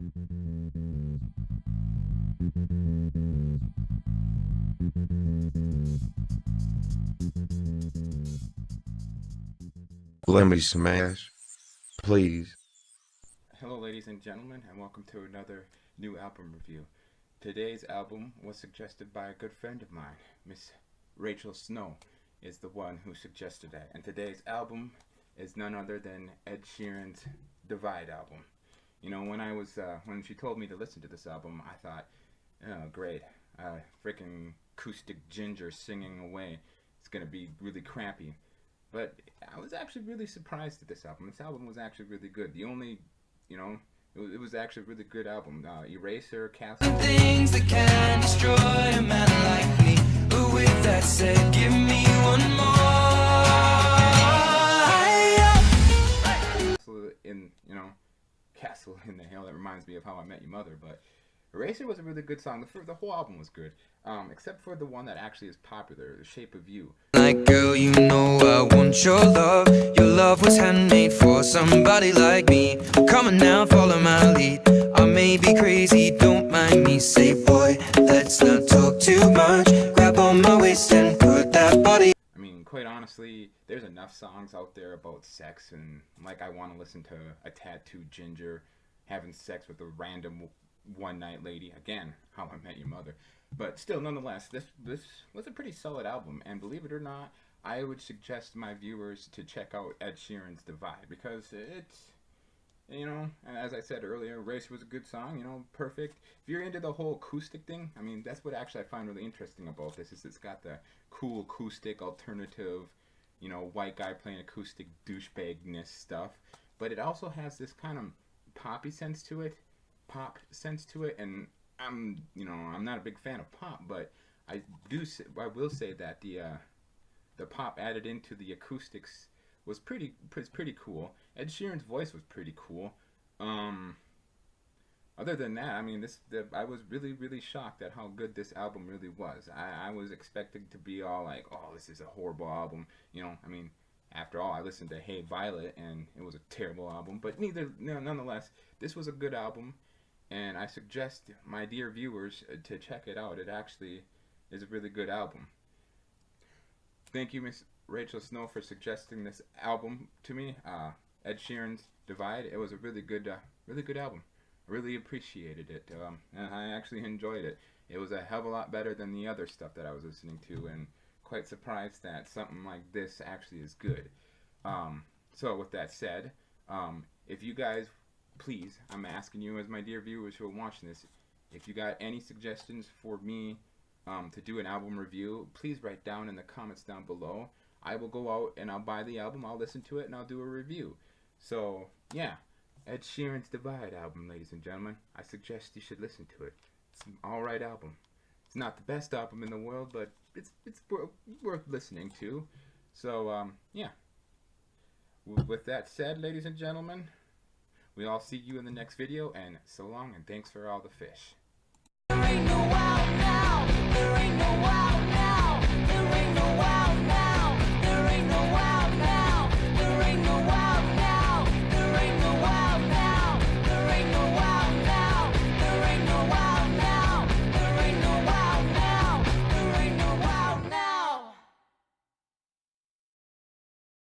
Let me smash, please. Hello ladies and gentlemen, and welcome to another new album review. Today's album was suggested by a good friend of mine. Miss Rachel Snow is the one who suggested that. And today's album is none other than Ed Sheeran's Divide album. You know, when she told me to listen to this album, I thought, oh great, freaking acoustic ginger singing away. It's gonna be really crappy. But I was actually really surprised at this album. This album was actually really good. The only, it was actually a really good album. Eraser, Castle. Things that can destroy a man like me. But with that said, give me one more. Castle in the Hill. That reminds me of How I Met Your Mother. But Eraser was a really good song. The whole album was good, except for the one that actually is popular, The Shape of You. Like, girl, you know I want your love. Your love was handmade for somebody like me. Come on now, follow my lead. I may be crazy, don't mind me. Say, boy, let's not talk too much. Grab on my waist and put that body. I mean, quite honestly, there's enough songs out there about sex, and like I want to listen to a tattooed ginger having sex with a random one-night lady. Again, How I Met Your Mother. But still, nonetheless, this was a pretty solid album, and believe it or not, I would suggest my viewers to check out Ed Sheeran's Divide, because it's, as I said earlier, Race was a good song, perfect. If you're into the whole acoustic thing, I mean, that's what actually I find really interesting about this, is it's got the cool acoustic, alternative, white guy playing acoustic douchebagness stuff, but it also has this kind of poppy sense to it, and I'm not a big fan of pop, but I will say that the pop added into the acoustics was pretty cool. Ed Sheeran's voice was pretty cool. Other than that, I mean, I was really shocked at how good this album really was. I was expecting to be all like, oh, this is a horrible album. I mean, after all, I listened to Hey Violet, and it was a terrible album. But nonetheless, this was a good album. And I suggest my dear viewers to check it out. It actually is a really good album. Thank you, Miss Rachel Snow, for suggesting this album to me. Ed Sheeran's Divide. It was a really good album. I really appreciated it. And I actually enjoyed it. It was a hell of a lot better than the other stuff that I was listening to, and quite surprised that something like this actually is good. So with that said, if you guys, please, I'm asking you as my dear viewers who are watching this, if you got any suggestions for me to do an album review, please write down in the comments down below. I will go out and I'll buy the album, I'll listen to it, and I'll do a review. So, yeah, Ed Sheeran's Divide album, ladies and gentlemen. I suggest you should listen to it. It's an alright album. It's not the best album in the world, but it's worth listening to. So, yeah. With that said, ladies and gentlemen, we all see you in the next video, and so long, and thanks for all the fish. There ain't no out now. There ain't no out now. There ain't no out.